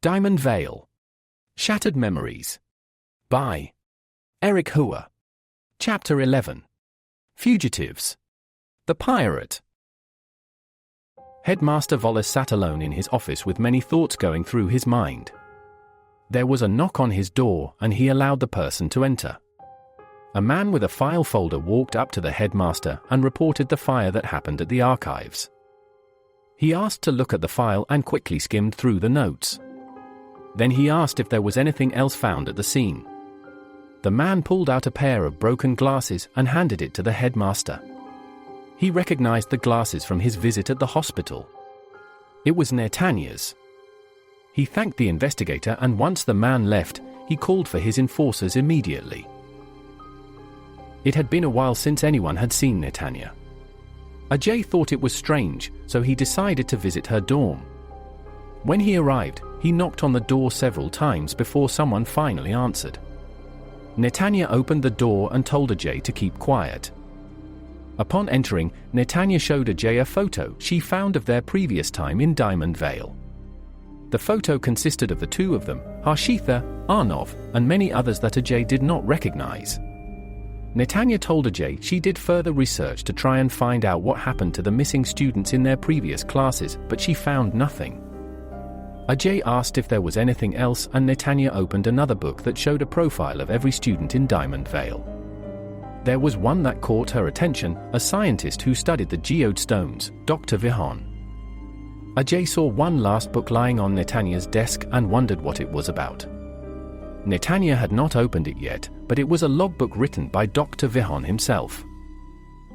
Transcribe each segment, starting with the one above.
Diamondvale. Shattered Memories. By Eric Hua. Chapter 11. Fugitives. The Pirate. Headmaster Wallace sat alone in his office with many thoughts going through his mind. There was a knock on his door, and he allowed the person to enter. A man with a file folder walked up to the headmaster and reported the fire that happened at the archives. He asked to look at the file and quickly skimmed through the notes. Then he asked if there was anything else found at the scene. The man pulled out a pair of broken glasses and handed it to the headmaster. He recognized the glasses from his visit at the hospital. It was Netanya's. He thanked the investigator, and once the man left, he called for his enforcers immediately. It had been a while since anyone had seen Netanya. Ajay thought it was strange, so he decided to visit her dorm. When he arrived, he knocked on the door several times before someone finally answered. Netanya opened the door and told Ajay to keep quiet. Upon entering, Netanya showed Ajay a photo she found of their previous time in Diamondvale. The photo consisted of the two of them, Harshitha, Arnov, and many others that Ajay did not recognize. Netanya told Ajay she did further research to try and find out what happened to the missing students in their previous classes, but she found nothing. Ajay asked if there was anything else, and Netanya opened another book that showed a profile of every student in Diamondvale. There was one that caught her attention, a scientist who studied the geode stones, Dr. Vihan. Ajay saw one last book lying on Netanya's desk and wondered what it was about. Netanya had not opened it yet, but it was a logbook written by Dr. Vihan himself.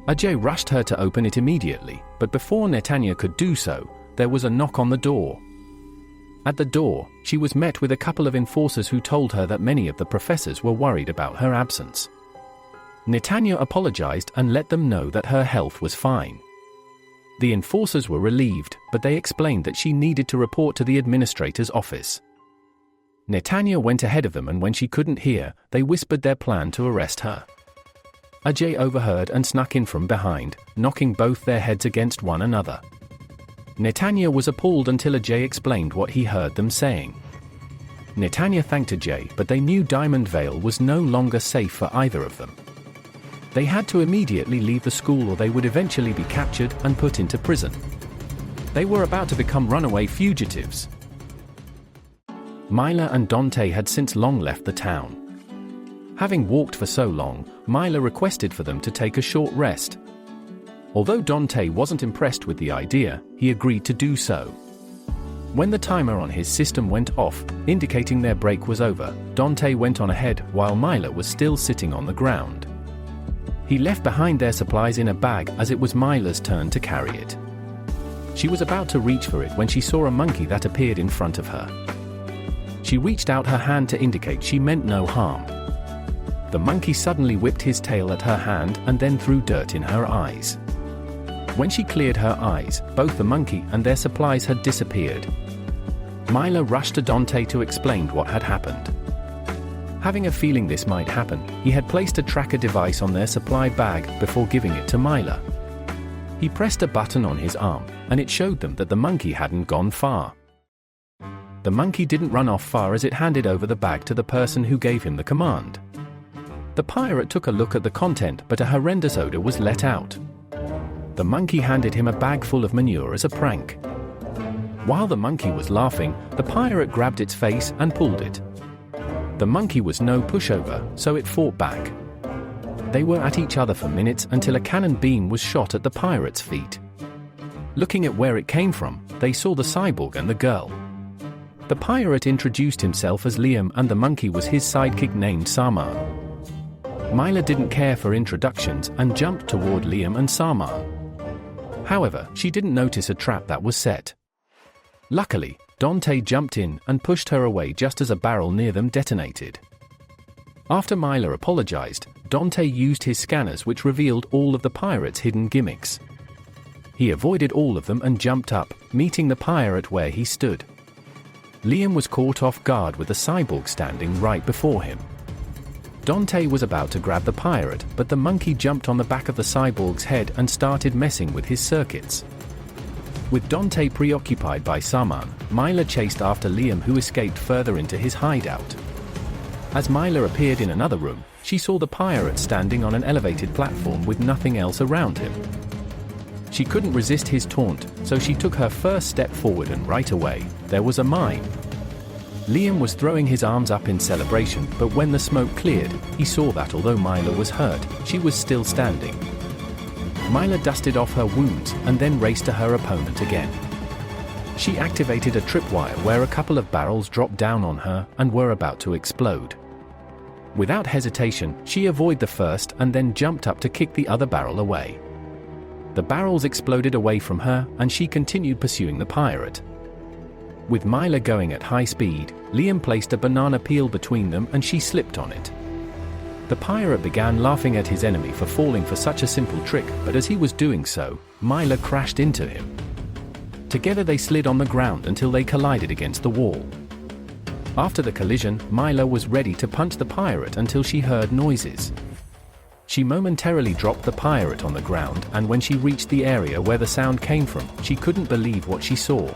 Ajay rushed her to open it immediately, but before Netanya could do so, there was a knock on the door. At the door, she was met with a couple of enforcers who told her that many of the professors were worried about her absence. Netanya apologized and let them know that her health was fine. The enforcers were relieved, but they explained that she needed to report to the administrator's office. Netanya went ahead of them, and when she couldn't hear, they whispered their plan to arrest her. Ajay overheard and snuck in from behind, knocking both their heads against one another. Netanya was appalled until Ajay explained what he heard them saying. Netanya thanked Ajay, but they knew Diamondvale was no longer safe for either of them. They had to immediately leave the school, or they would eventually be captured and put into prison. They were about to become runaway fugitives. Myla and Dante had since long left the town. Having walked for so long, Myla requested for them to take a short rest. Although Dante wasn't impressed with the idea, he agreed to do so. When the timer on his system went off, indicating their break was over, Dante went on ahead while Myla was still sitting on the ground. He left behind their supplies in a bag, as it was Myla's turn to carry it. She was about to reach for it when she saw a monkey that appeared in front of her. She reached out her hand to indicate she meant no harm. The monkey suddenly whipped his tail at her hand and then threw dirt in her eyes. When she cleared her eyes, both the monkey and their supplies had disappeared. Myla rushed to Dante to explain what had happened. Having a feeling this might happen, he had placed a tracker device on their supply bag before giving it to Myla. He pressed a button on his arm, and it showed them that the monkey hadn't gone far. The monkey didn't run off far, as it handed over the bag to the person who gave him the command. The pirate took a look at the content, but a horrendous odor was let out. The monkey handed him a bag full of manure as a prank. While the monkey was laughing, the pirate grabbed its face and pulled it. The monkey was no pushover, so it fought back. They were at each other for minutes until a cannon beam was shot at the pirate's feet. Looking at where it came from, they saw the cyborg and the girl. The pirate introduced himself as Liam, and the monkey was his sidekick named Sarmaan. Myla didn't care for introductions and jumped toward Liam and Sarmaan. However, she didn't notice a trap that was set. Luckily, Dante jumped in and pushed her away just as a barrel near them detonated. After Myla apologized, Dante used his scanners, which revealed all of the pirate's hidden gimmicks. He avoided all of them and jumped up, meeting the pirate where he stood. Liam was caught off guard with the cyborg standing right before him. Dante was about to grab the pirate, but the monkey jumped on the back of the cyborg's head and started messing with his circuits. With Dante preoccupied by Sarmaan, Myla chased after Liam, who escaped further into his hideout. As Myla appeared in another room, she saw the pirate standing on an elevated platform with nothing else around him. She couldn't resist his taunt, so she took her first step forward, and right away, there was a mine. Liam was throwing his arms up in celebration, but when the smoke cleared, he saw that although Myla was hurt, she was still standing. Myla dusted off her wounds and then raced to her opponent again. She activated a tripwire where a couple of barrels dropped down on her and were about to explode. Without hesitation, she avoided the first and then jumped up to kick the other barrel away. The barrels exploded away from her, and she continued pursuing the pirate. With Myla going at high speed, Liam placed a banana peel between them and she slipped on it. The pirate began laughing at his enemy for falling for such a simple trick, but as he was doing so, Myla crashed into him. Together they slid on the ground until they collided against the wall. After the collision, Myla was ready to punch the pirate until she heard noises. She momentarily dropped the pirate on the ground, and when she reached the area where the sound came from, she couldn't believe what she saw.